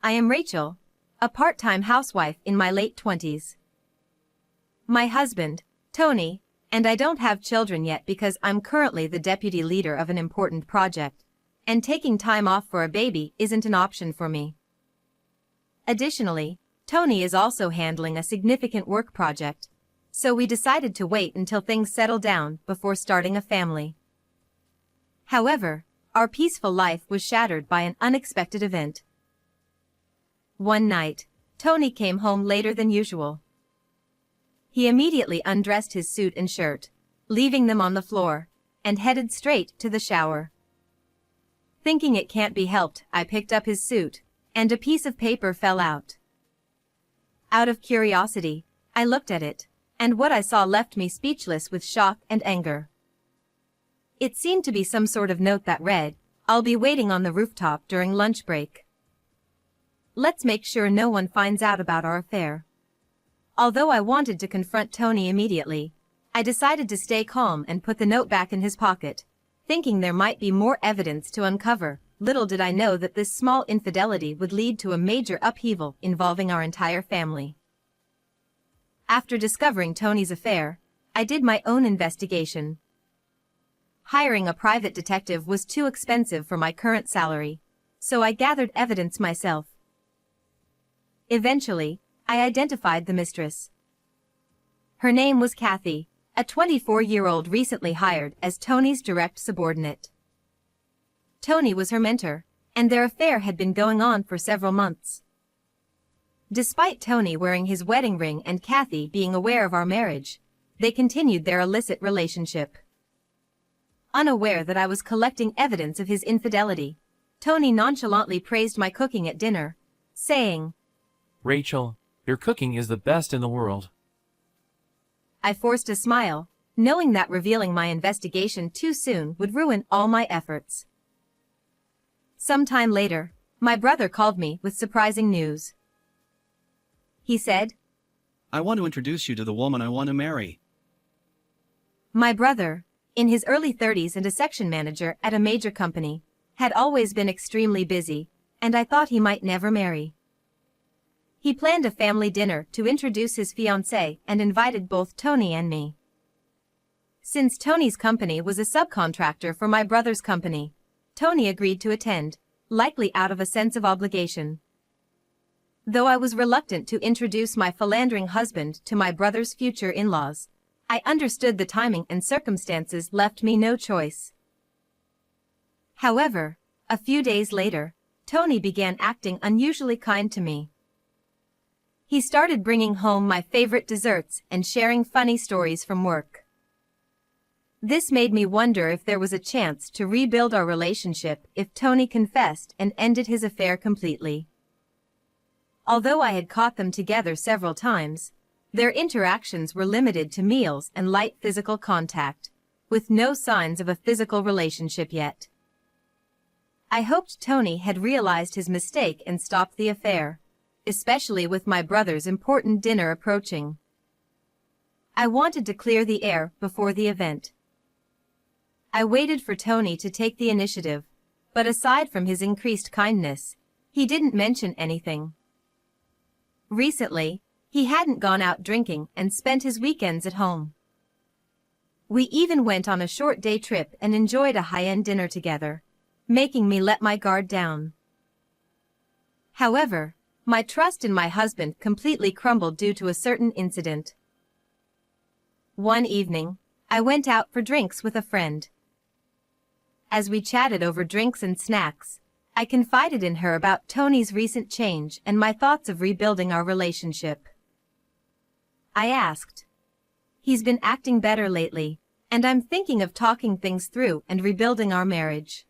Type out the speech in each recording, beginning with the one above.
I am Rachel, a part-time housewife in my late 20s. My husband, Tony, and I don't have children yet because I'm currently the deputy leader of an important project, and taking time off for a baby isn't an option for me. Additionally, Tony is also handling a significant work project, so we decided to wait until things settle down before starting a family. However, our peaceful life was shattered by an unexpected event. One night, Tony came home later than usual. He immediately undressed his suit and shirt, leaving them on the floor, and headed straight to the shower. Thinking it can't be helped, I picked up his suit, and a piece of paper fell out. Out of curiosity, I looked at it, and what I saw left me speechless with shock and anger. It seemed to be some sort of note that read, "I'll be waiting on the rooftop during lunch break. Let's make sure no one finds out about our affair." Although I wanted to confront Tony immediately, I decided to stay calm and put the note back in his pocket, thinking there might be more evidence to uncover. Little did I know that this small infidelity would lead to a major upheaval involving our entire family. After discovering Tony's affair, I did my own investigation. Hiring a private detective was too expensive for my current salary, so I gathered evidence myself. Eventually, I identified the mistress. Her name was Kathy, a 24-year-old recently hired as Tony's direct subordinate. Tony was her mentor, and their affair had been going on for several months. Despite Tony wearing his wedding ring and Kathy being aware of our marriage, they continued their illicit relationship. Unaware that I was collecting evidence of his infidelity, Tony nonchalantly praised my cooking at dinner, saying, "Rachel, your cooking is the best in the world." I forced a smile, knowing that revealing my investigation too soon would ruin all my efforts. Sometime later, my brother called me with surprising news. He said, "I want to introduce you to the woman I want to marry." My brother, in his early 30s and a section manager at a major company, had always been extremely busy, and I thought he might never marry. He planned a family dinner to introduce his fiancée and invited both Tony and me. Since Tony's company was a subcontractor for my brother's company, Tony agreed to attend, likely out of a sense of obligation. Though I was reluctant to introduce my philandering husband to my brother's future in-laws, I understood the timing and circumstances left me no choice. However, a few days later, Tony began acting unusually kind to me. He started bringing home my favorite desserts and sharing funny stories from work. This made me wonder if there was a chance to rebuild our relationship if Tony confessed and ended his affair completely. Although I had caught them together several times, their interactions were limited to meals and light physical contact, with no signs of a physical relationship yet. I hoped Tony had realized his mistake and stopped the affair, especially with my brother's important dinner approaching. I wanted to clear the air before the event. I waited for Tony to take the initiative, but aside from his increased kindness, he didn't mention anything. Recently, he hadn't gone out drinking and spent his weekends at home. We even went on a short day trip and enjoyed a high-end dinner together, making me let my guard down. However, my trust in my husband completely crumbled due to a certain incident. One evening, I went out for drinks with a friend. As we chatted over drinks and snacks, I confided in her about Tony's recent change and my thoughts of rebuilding our relationship. I asked, "He's been acting better lately, and I'm thinking of talking things through and rebuilding our marriage.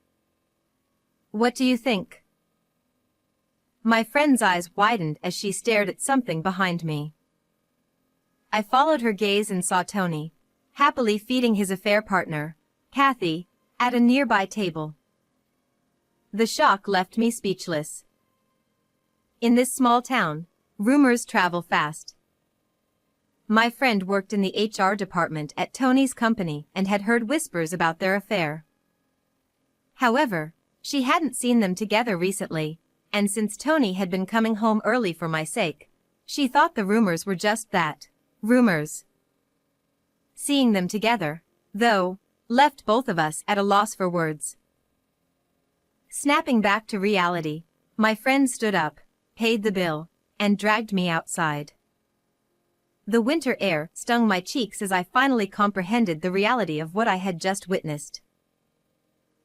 What do you think?" My friend's eyes widened as she stared at something behind me. I followed her gaze and saw Tony, happily feeding his affair partner, Kathy, at a nearby table. The shock left me speechless. In this small town, rumors travel fast. My friend worked in the HR department at Tony's company and had heard whispers about their affair. However, she hadn't seen them together recently, and since Tony had been coming home early for my sake, she thought the rumors were just that, rumors. Seeing them together, though, left both of us at a loss for words. Snapping back to reality, my friend stood up, paid the bill, and dragged me outside. The winter air stung my cheeks as I finally comprehended the reality of what I had just witnessed.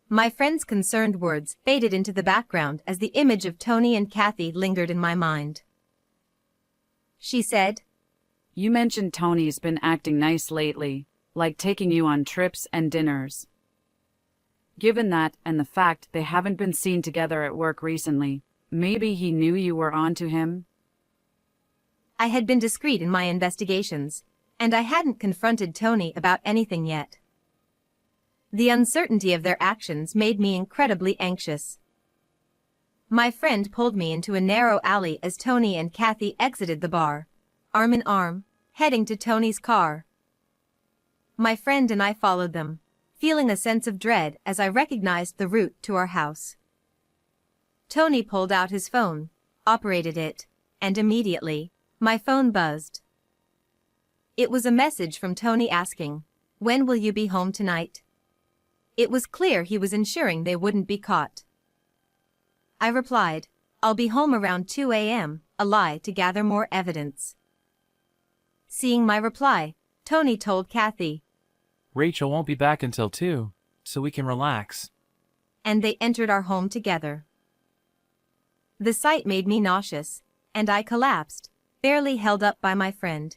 My friend's concerned words faded into the background as the image of Tony and Kathy lingered in my mind. She said, "You mentioned Tony's been acting nice lately, like taking you on trips and dinners. Given that and the fact they haven't been seen together at work recently, maybe he knew you were on to him?" I had been discreet in my investigations, and I hadn't confronted Tony about anything yet. The uncertainty of their actions made me incredibly anxious. My friend pulled me into a narrow alley as Tony and Kathy exited the bar, arm in arm, heading to Tony's car. My friend and I followed them, feeling a sense of dread as I recognized the route to our house. Tony pulled out his phone, operated it, and immediately, my phone buzzed. It was a message from Tony asking, "When will you be home tonight?" It was clear he was ensuring they wouldn't be caught. I replied, "I'll be home around 2 a.m., a lie to gather more evidence." Seeing my reply, Tony told Kathy, Rachel won't be back until 2, so we can relax. and they entered our home together. The sight made me nauseous, and I collapsed, barely held up by my friend.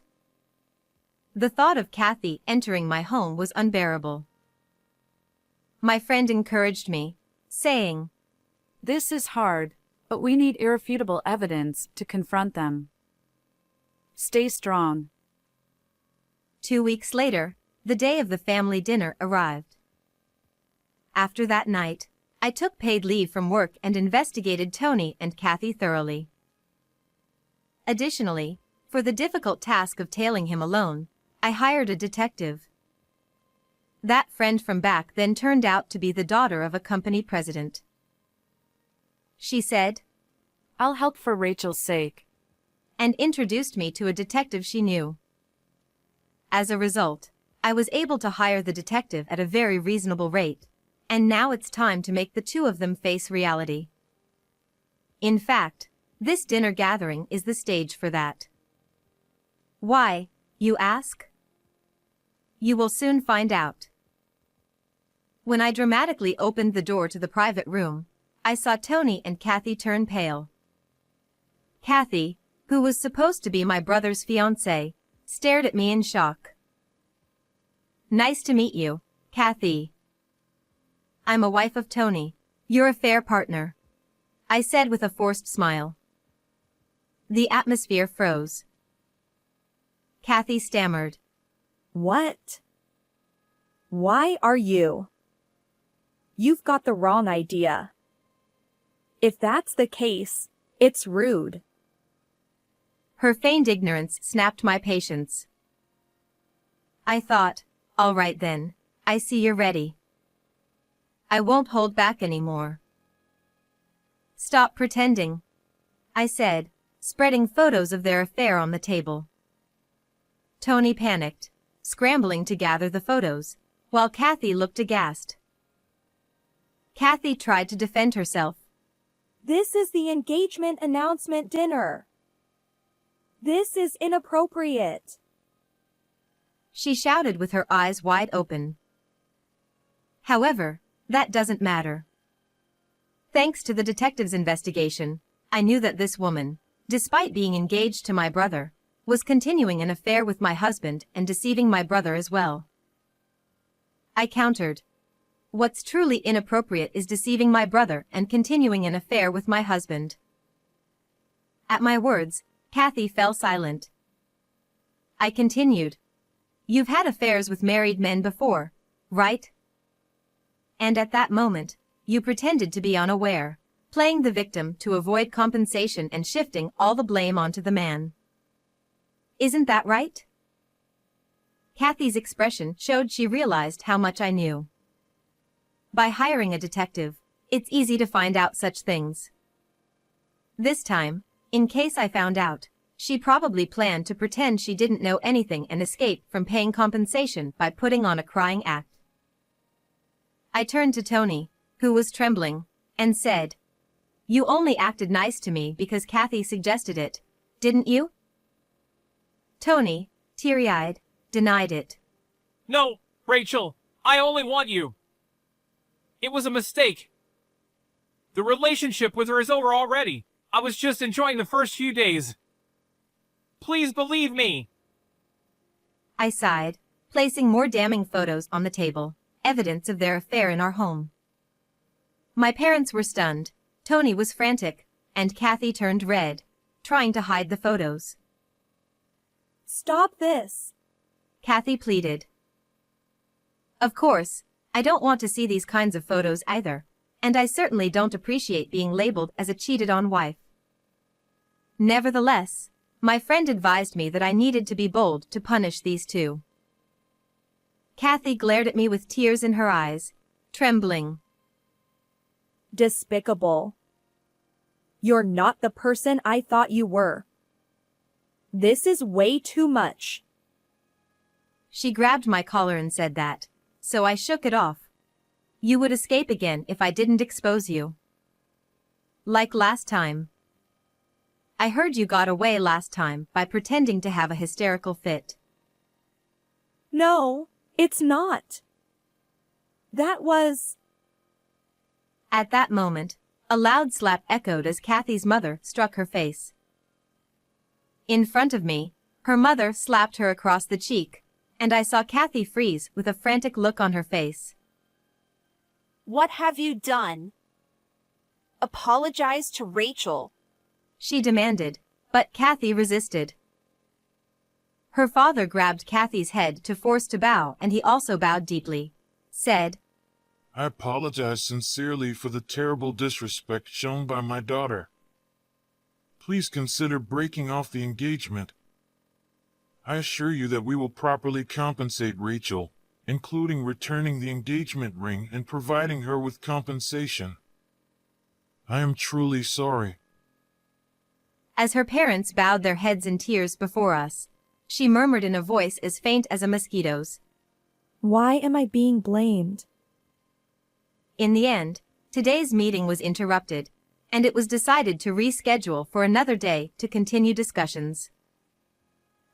The thought of Kathy entering my home was unbearable. My friend encouraged me, saying, "This is hard, but we need irrefutable evidence to confront them. Stay strong." 2 weeks later, the day of the family dinner arrived. After that night, I took paid leave from work and investigated Tony and Kathy thoroughly. Additionally, for the difficult task of tailing him alone, I hired a detective. That friend from back then turned out to be the daughter of a company president. She said, "I'll help for Rachel's sake," and introduced me to a detective she knew. As a result, I was able to hire the detective at a very reasonable rate, and now it's time to make the two of them face reality. In fact, this dinner gathering is the stage for that. Why, you ask? You will soon find out. When I dramatically opened the door to the private room, I saw Tony and Kathy turn pale. Kathy, who was supposed to be my brother's fiancée, stared at me in shock. "Nice to meet you, Kathy. I'm a wife of Tony, your affair partner," I said with a forced smile. The atmosphere froze. Kathy stammered. What? Why are you? You've got the wrong idea. If that's the case, it's rude. Her feigned ignorance snapped my patience. I thought, all right then, I see you're ready. I won't hold back anymore. Stop pretending, I said, spreading photos of their affair on the table. Tony panicked, scrambling to gather the photos, while Kathy looked aghast. Kathy tried to defend herself. This is the engagement announcement dinner. This is inappropriate. She shouted with her eyes wide open. However, that doesn't matter. Thanks to the detective's investigation, I knew that this woman, despite being engaged to my brother, was continuing an affair with my husband and deceiving my brother as well. I countered. What's truly inappropriate is deceiving my brother and continuing an affair with my husband. At my words, Kathy fell silent. I continued. You've had affairs with married men before, right? And at that moment, you pretended to be unaware, playing the victim to avoid compensation and shifting all the blame onto the man. Isn't that right? Kathy's expression showed she realized how much I knew. By hiring a detective, it's easy to find out such things. This time, in case I found out, she probably planned to pretend she didn't know anything and escape from paying compensation by putting on a crying act. I turned to Tony, who was trembling, and said, "You only acted nice to me because Kathy suggested it, didn't you?" Tony, teary-eyed, denied it. No, Rachel, I only want you. It was a mistake. The relationship with her is over already. I was just enjoying the first few days. Please believe me. I sighed, placing more damning photos on the table, evidence of their affair in our home. My parents were stunned, Tony was frantic, and Kathy turned red, trying to hide the photos. Stop this. Kathy pleaded. Of course, I don't want to see these kinds of photos either, and I certainly don't appreciate being labeled as a cheated-on wife. Nevertheless, my friend advised me that I needed to be bold to punish these two. Kathy glared at me with tears in her eyes, trembling. Despicable. You're not the person I thought you were. This is way too much. She grabbed my collar and said that, so I shook it off. You would escape again if I didn't expose you. Like last time. I heard you got away last time by pretending to have a hysterical fit. No, it's not. That was... At that moment, a loud slap echoed as Kathy's mother struck her face. In front of me, her mother slapped her across the cheek, and I saw Kathy freeze with a frantic look on her face. What have you done? Apologize to Rachel. She demanded, but Kathy resisted. Her father grabbed Kathy's head to force to bow, and he also bowed deeply, said, I apologize sincerely for the terrible disrespect shown by my daughter. Please consider breaking off the engagement. I assure you that we will properly compensate Rachel, including returning the engagement ring and providing her with compensation. I am truly sorry. As her parents bowed their heads in tears before us, she murmured in a voice as faint as a mosquito's, Why am I being blamed? In the end, today's meeting was interrupted, and it was decided to reschedule for another day to continue discussions.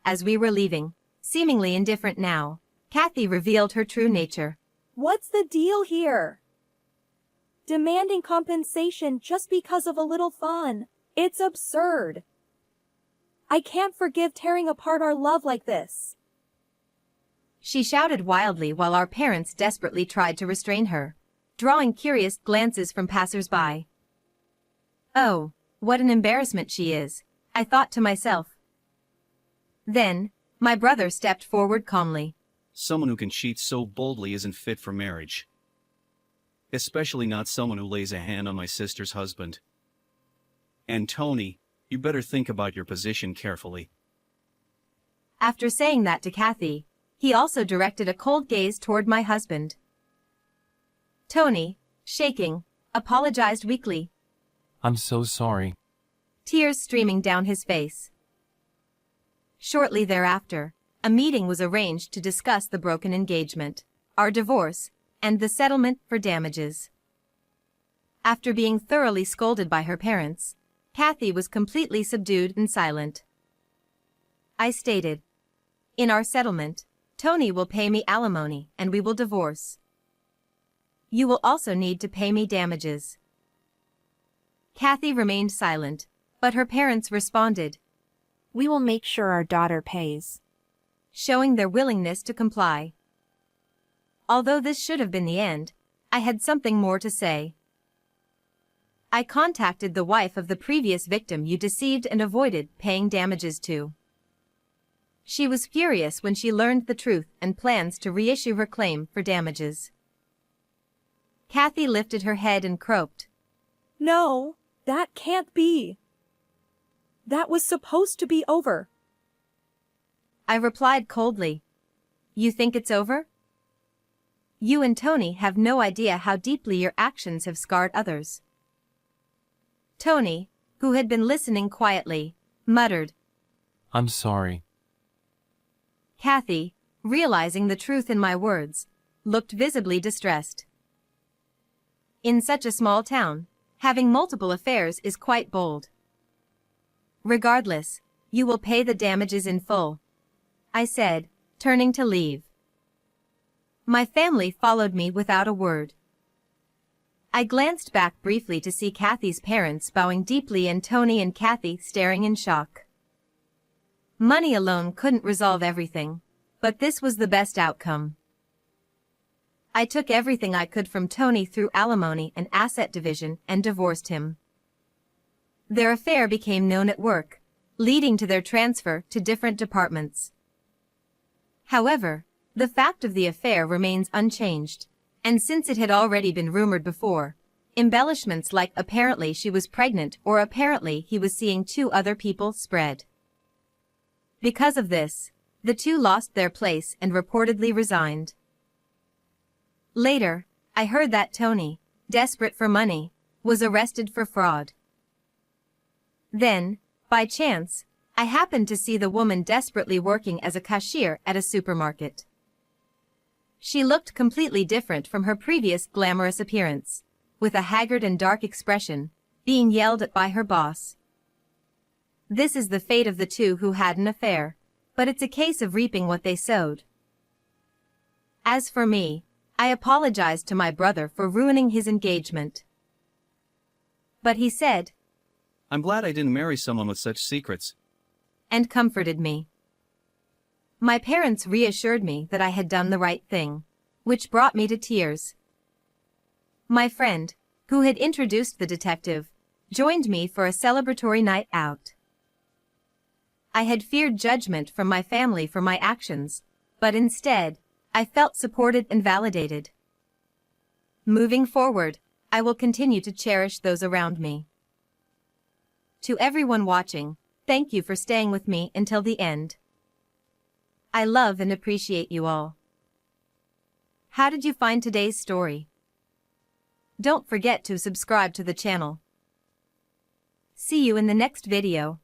As we were leaving, seemingly indifferent now, Kathy revealed her true nature. What's the deal here? Demanding compensation just because of a little fun. It's absurd. I can't forgive tearing apart our love like this. She shouted wildly while our parents desperately tried to restrain her, drawing curious glances from passers-by. Oh, what an embarrassment she is, I thought to myself. Then, my brother stepped forward calmly. Someone who can cheat so boldly isn't fit for marriage. Especially not someone who lays a hand on my sister's husband. And Tony, you better think about your position carefully. After saying that to Kathy, he also directed a cold gaze toward my husband. Tony, shaking, apologized weakly, I'm so sorry. tears streaming down his face. Shortly thereafter, a meeting was arranged to discuss the broken engagement, our divorce, and the settlement for damages. After being thoroughly scolded by her parents, Kathy was completely subdued and silent. I stated, in our settlement, Tony will pay me alimony and we will divorce. You will also need to pay me damages. Kathy remained silent, but her parents responded, We will make sure our daughter pays. showing their willingness to comply. Although this should have been the end, I had something more to say. I contacted the wife of the previous victim you deceived and avoided paying damages to. She was furious when she learned the truth and plans to reissue her claim for damages. Kathy lifted her head and croaked. No, that can't be. That was supposed to be over. I replied coldly. You think it's over? You and Tony have no idea how deeply your actions have scarred others. Tony, who had been listening quietly, muttered. I'm sorry. Kathy, realizing the truth in my words, looked visibly distressed. In such a small town, having multiple affairs is quite bold. Regardless, you will pay the damages in full, I said, turning to leave. My family followed me without a word. I glanced back briefly to see Kathy's parents bowing deeply and Tony and Kathy staring in shock. Money alone couldn't resolve everything, but this was the best outcome. I took everything I could from Tony through alimony and asset division and divorced him. Their affair became known at work, leading to their transfer to different departments. However, the fact of the affair remains unchanged, and since it had already been rumored before, embellishments like apparently she was pregnant or apparently he was seeing 2 other people spread. Because of this, the 2 lost their place and reportedly resigned. Later, I heard that Tony, desperate for money, was arrested for fraud. Then, by chance, I happened to see the woman desperately working as a cashier at a supermarket. She looked completely different from her previous glamorous appearance, with a haggard and dark expression, being yelled at by her boss. This is the fate of the 2 who had an affair, but it's a case of reaping what they sowed. As for me, I apologized to my brother for ruining his engagement. But he said, I'm glad I didn't marry someone with such secrets. And comforted me. My parents reassured me that I had done the right thing, which brought me to tears. My friend, who had introduced the detective, joined me for a celebratory night out. I had feared judgment from my family for my actions, but instead, I felt supported and validated. Moving forward, I will continue to cherish those around me. To everyone watching, thank you for staying with me until the end. I love and appreciate you all. How did you find today's story? Don't forget to subscribe to the channel. See you in the next video.